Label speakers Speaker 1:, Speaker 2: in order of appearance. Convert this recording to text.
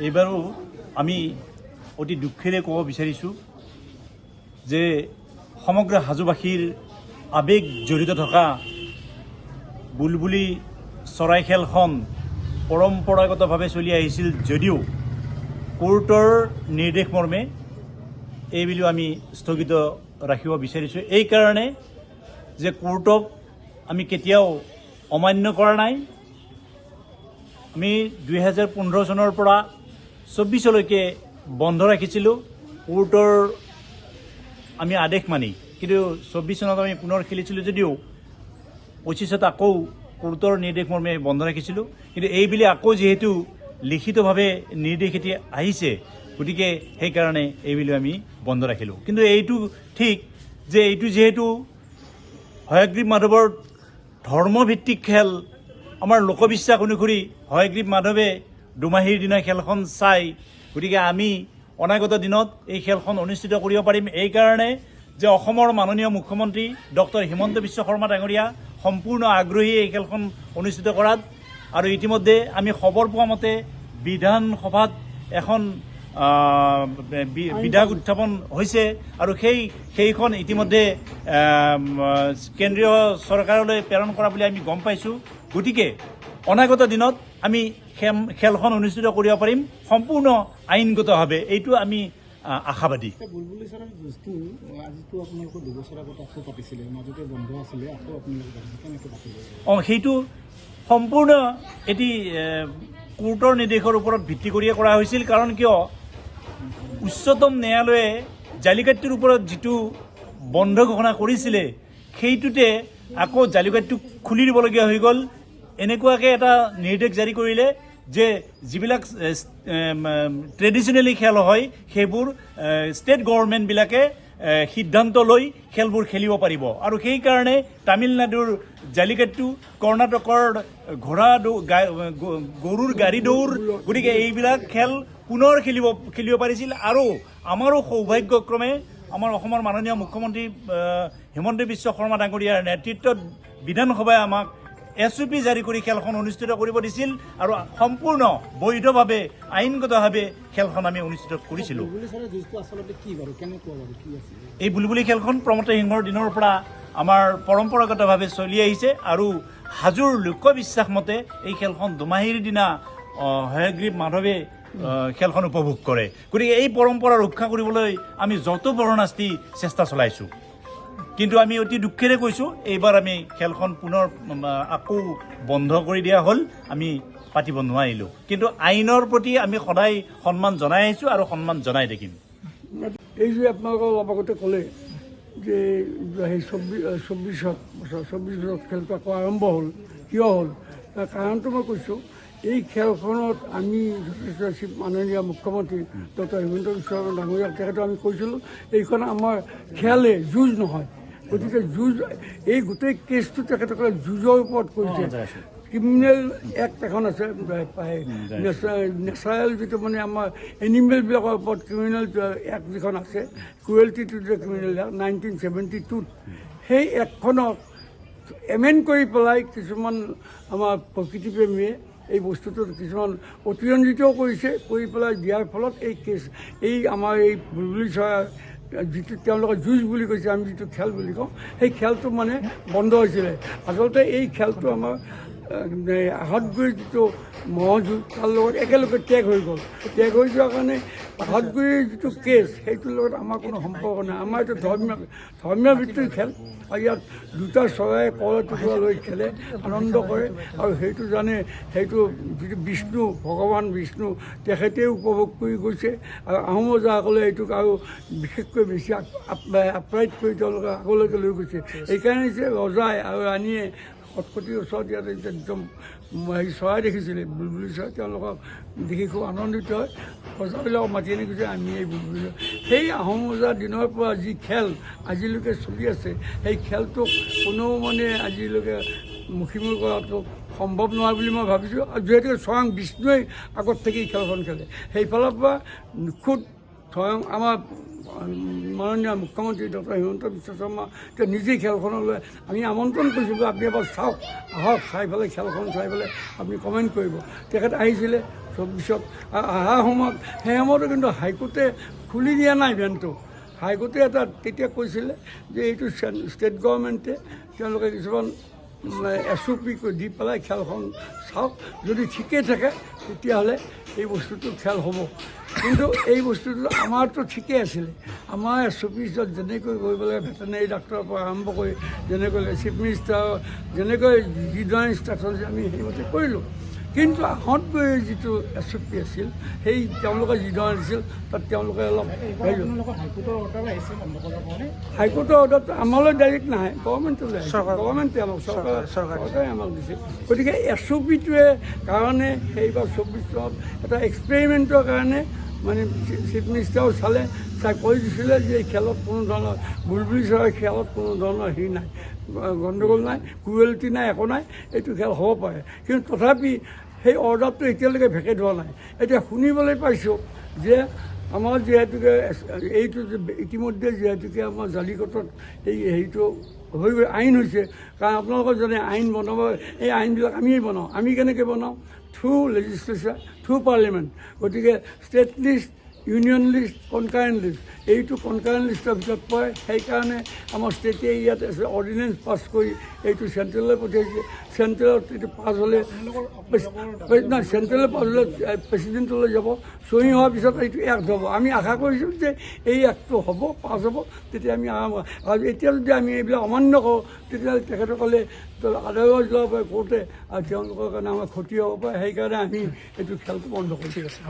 Speaker 1: এইবাৰো আমি অতি দুখেৰে ক'ব বিচাৰিছোঁ যে সমগ্ৰ হাজোবাসীৰ আৱেগ জড়িত থকা বুলবুলি চৰাই খেলখন পৰম্পৰাগতভাৱে চলি আহিছিল যদিও কোৰ্টৰ নিৰ্দেশ মৰ্মে এইবুলিও আমি স্থগিত ৰাখিব বিচাৰিছোঁ। এইকাৰণে যে কোৰ্টক আমি কেতিয়াও অমান্য কৰা নাই। আমি 2015 চনৰ পৰা 24লৈকে বন্ধ ৰাখিছিলোঁ কোৰ্টৰ আমি আদেশ মানি, কিন্তু 24 চনত আমি পুনৰ খেলিছিলোঁ যদিও 25ত আকৌ কোৰ্টৰ নিৰ্দেশ মৰ্মে বন্ধ ৰাখিছিলোঁ। কিন্তু এইবুলি আকৌ যিহেতু লিখিতভাৱে নিৰ্দেশ এতিয়া আহিছে, গতিকে সেইকাৰণে এইবুলি আমি বন্ধ ৰাখিলোঁ। কিন্তু এইটো ঠিক যে এইটো যিহেতু হয়গ্ৰীৱ মাধৱৰ ধৰ্মভিত্তিক খেল, আমাৰ লোকবিশ্বাস অনুসৰি হয়গ্ৰীৱ মাধৱে দুমাহীৰ দিনা খেলখন চাই, গতিকে আমি অনাগত দিনত এই খেলখন অনুষ্ঠিত কৰিব পাৰিম। এইকাৰণে যে অসমৰ মাননীয় মুখ্যমন্ত্ৰী ডক্টৰ হিমন্ত বিশ্ব শৰ্মা ডাঙৰীয়া সম্পূৰ্ণ আগ্ৰহী এই খেলখন অনুষ্ঠিত কৰাত। আৰু ইতিমধ্যে আমি খবৰ পোৱা মতে বিধানসভাত এখন বিধেয়ক উত্থাপন হৈছে আৰু সেইখন ইতিমধ্যে কেন্দ্ৰীয় চৰকাৰলৈ প্ৰেৰণ কৰা বুলি আমি গম পাইছোঁ। গতিকে অনাগত দিনত আমি খেলখন অনুষ্ঠিত কৰিব পাৰিম সম্পূৰ্ণ আইনগতভাৱে, এইটো আমি আশাবাদী।
Speaker 2: বুলবুলি চৰাইৰ যুঁজটো আজিতো আপোনালোকৰ 2 বছৰ আগত আকৌ পাতিছিলে, মাজতে বন্ধ আছিলে, আকৌ আপোনালোকে কেনেকৈ পাতিলে?
Speaker 1: সেইটো সম্পূৰ্ণ এটি কোৰ্টৰ নিৰ্দেশৰ ওপৰত ভিত্তি কৰিয়ে কৰা হৈছিল। কাৰণ কিয় উচ্চতম ন্যায়ালয়ে জালিকাট্টিৰ ওপৰত যিটো বন্ধ ঘোষণা কৰিছিলে, সেইটোতে আকৌ জালিকাট্টি খুলি দিবলগীয়া হৈ গ'ল। এনেকুৱাকৈ এটা নিৰ্দেশ জাৰি কৰিলে যে যিবিলাক ট্ৰেডিশ্যনেলি খেল হয় সেইবোৰ ষ্টেট গভৰ্ণমেণ্টবিলাকে সিদ্ধান্ত লৈ খেলবোৰ খেলিব পাৰিব। আৰু সেইকাৰণে তামিলনাডুৰ জালিকাট্টু, কৰ্ণাটকৰ ঘোঁৰা গৰুৰ গাড়ী দৌৰ, গতিকে এইবিলাক খেল পুনৰ খেলিব পাৰিছিল। আৰু আমাৰো সৌভাগ্যক্ৰমে আমাৰ অসমৰ মাননীয় মুখ্যমন্ত্ৰী হিমন্ত বিশ্ব শৰ্মা ডাঙৰীয়াৰ নেতৃত্বত বিধানসভাই আমাক SOP জাৰি কৰি খেলখন অনুষ্ঠিত কৰিব দিছিল আৰু সম্পূৰ্ণ বৈধভাৱে আইনগতভাৱে খেলখন আমি অনুষ্ঠিত কৰিছিলোঁ। এই বুলবুলি খেলখন প্ৰমোদ সিংহৰ দিনৰ পৰা আমাৰ পৰম্পৰাগতভাৱে চলি আহিছে আৰু হাজোৰ লোকবিশ্বাস মতে এই খেলখন দুমাহীৰ দিনা হয়গ্ৰীৱ মাধৱে খেলখন উপভোগ কৰে। গতিকে এই পৰম্পৰা ৰক্ষা কৰিবলৈ আমি যত পৰণাস্তি চেষ্টা চলাইছোঁ। কিন্তু আমি অতি দুখেৰে কৈছোঁ এইবাৰ আমি খেলখন পুনৰ আকৌ বন্ধ কৰি দিয়া হ'ল, আমি পাতিব নোৱাৰিলোঁ। কিন্তু আইনৰ প্ৰতি আমি সদায় সন্মান জনাই আহিছোঁ আৰু সন্মান জনাই থাকিম।
Speaker 2: এই যে আপোনালোকৰ অলপ আগতে ক'লে যে সেই 24 খেলটো আকৌ আৰম্ভ হ'ল, কিয় হ'ল তাৰ কাৰণটো মই কৈছোঁ। এই খেলখনত আমি যথেষ্ট মাননীয় মুখ্যমন্ত্ৰী ডক্টৰ হিমন্ত বিশ্ব শৰ্মা ডাঙৰীয়াক তেখেতক আমি কৈছিলোঁ এইখন আমাৰ খেলে, যুঁজ নহয়। গতিকে যুঁজ, এই গোটেই কেছটো তেখেতসকলে যুঁজৰ ওপৰত কৰিছে। ক্ৰিমিনেল এক্ট এখন আছে, নেচাৰেল যিটো মানে আমাৰ এনিমেলবিলাকৰ ওপৰত ক্ৰিমিনেল এক্ট যিখন আছে, cruelty to the criminal act 1972, সেই এক্টখনক এমেণ্ড কৰি পেলাই কিছুমান আমাৰ প্ৰকৃতিপ্ৰেমীয়ে এই বস্তুটো কিছুমান অতিৰঞ্জিতও কৰিছে, কৰি পেলাই দিয়াৰ ফলত এই কেছ, এই আমাৰ এই বুলবুলি চৰাই যিটো তেওঁলোকে যুঁজ বুলি কৈছে, আমি যিটো খেল বুলি কওঁ, সেই খেলটো মানে বন্ধ হৈছিলে। আচলতে এই খেলটো আমাৰ আহতগুৰিৰ যিটো ম'হ যুঁজ তাৰ লগত একেলগে টেগ হৈ গ'ল। টেগ হৈ যোৱাৰ কাৰণে আহতগুৰিৰ যিটো কেছ সেইটোৰ লগত আমাৰ কোনো সম্পৰ্ক নাই। আমাৰ এইটো ধৰ্মীয় ভিত্তিৰ খেল আৰু ইয়াত দুটা চৰাই কলৰ টুকুৰা লৈ খেলে, আনন্দ কৰে। আৰু সেইটো জানে, সেইটো যিটো বিষ্ণু, ভগৱান বিষ্ণু তেখেতেও উপভোগ কৰি গৈছে। আৰু আহোম ৰজাসকলে এইটোক আৰু বিশেষকৈ বেছি আপ্ৰায়িত কৰি তেওঁলোকে আগলৈকে লৈ গৈছে। এইকাৰণে যে ৰজাই আৰু ৰাণীয়ে খটখটিৰ ওচৰত ইয়াত একদম হেৰি চৰাই দেখিছিলে, বুলবুলি চৰাই, তেওঁলোকক দেখি খুব আনন্দিত হয়। ৰজাবিলাকক মাতি আনি কৈছে আমি এই বুলবুলি, সেই আহোম ৰজাৰ দিনৰ পৰা যি খেল আজিলৈকে চলি আছে, সেই খেলটোক কোনেও মানে আজিলৈকে মুখিমুখি কৰাটো সম্ভৱ নহয় বুলি মই ভাবিছোঁ। আৰু যিহেতুকে স্বয়ং বিষ্ণুৱে আগত থাকি খেলখন খেলে, সেইফালৰ পৰা নিখুঁত স্বয়ং আমাৰ মাননীয় মুখ্যমন্ত্ৰী ডক্টৰ হিমন্ত বিশ্ব শৰ্মা তেওঁ নিজেই খেলখনলৈ আমি আমন্ত্ৰণ কৰিছোঁ যে আপুনি এবাৰ চাওক, আহক, চাই পেলাই খেলখন চাই পেলাই আপুনি কমেণ্ট কৰিব। তেখেত আহিছিলে, 2024 অহা সময়ত সেই সময়তো কিন্তু হাইকোৰ্টে খুলি দিয়া নাই ইভেণ্টটো। হাইকোৰ্টে এটা তেতিয়া কৈছিলে যে এইটো ষ্টেট গভৰ্ণমেণ্টে তেওঁলোকে কিছুমান SOP দি পেলাই খেলখন চাওক, যদি ঠিকেই থাকে তেতিয়াহ'লে এই বস্তুটো খেল হ'ব। কিন্তু এই বস্তুটো আমাৰতো ঠিকেই আছিলে। আমাৰ SOP যেনেকৈ কৰিব লাগে ভেটেনেৰী ডাক্তৰৰ পৰা আৰম্ভ কৰি যেনেকৈ চিফ মিনিষ্টাৰ যেনেকৈ যিধৰণৰ ইনষ্ট্ৰাকশ্যন আমি সেইমতে কৰিলোঁ। কিন্তু আহত গৈ যিটো SOP আছিল সেই তেওঁলোকে যিধৰণে দিছিল তাত তেওঁলোকে অলপ হাইকোৰ্টৰ অৰ্ডাৰটো আমালৈ ডাইৰেক্ট নাহে, গভৰ্ণমেণ্টলৈ আহিছে, গভৰ্ণমেণ্টে আমাক চৰকাৰে আমাক দিছে। গতিকে SOPটোৱে কাৰণে সেইবাৰ 24 চনত এটা এক্সপেৰিমেণ্টৰ কাৰণে মানে চিফ মিনিষ্টাৰেও চাই কৈ দিছিলে যে এই খেলত কোনো ধৰণৰ বুলবুলি চৰাইৰ খেলত কোনো ধৰণৰ হেৰি নাই, গণ্ডগোল নাই, ক্ৰুৱেলিটি নাই, একো নাই, এইটো খেল হ'ব পাৰে। কিন্তু তথাপি সেই অৰ্ডাৰটো এতিয়ালৈকে ভেকেট হোৱা নাই। এতিয়া শুনিবলৈ পাইছোঁ যে আমাৰ যিহেতুকে এইটো ইতিমধ্যে যিহেতুকে আমাৰ জালিকটত এই হেৰিটো হৈ গৈ আইন হৈছে, কাৰণ আপোনালোকৰ যদি আইন বনাব এই আইনবিলাক আমিয়েই বনাওঁ। আমি কেনেকৈ বনাওঁ? Through legislature, through parliament. গতিকে state list, union list, concurrent list, এইটো কনকাৰেণ্ট লিষ্টৰ ভিতৰত পৰে। সেইকাৰণে আমাৰ ষ্টেটে ইয়াত অৰ্ডিনেঞ্চ পাছ কৰি এইটো চেণ্ট্ৰেললৈ পঠিয়াইছে। চেণ্ট্ৰেলত এইটো পাছ হ'লে নাই, চেণ্ট্ৰেললৈ পাছ হ'লে প্ৰেচিডেণ্টলৈ যাব, চহী হোৱাৰ পিছত এইটো এক্ট হ'ব। আমি আশা কৰিছোঁ যে এই এক্টটো হ'ব, পাছ হ'ব, তেতিয়া আমি আৰাম। আৰু এতিয়া যদি আমি এইবিলাক অমান্য কৰোঁ তেতিয়াহ'লে তেখেতসকলে আদালত যাব পাৰে কোৰ্টে, আৰু তেওঁলোকৰ কাৰণে আমাৰ ক্ষতি হ'ব পাৰে। সেইকাৰণে আমি এইটো খেলটো বন্ধ কৰি। ঠিক আছে।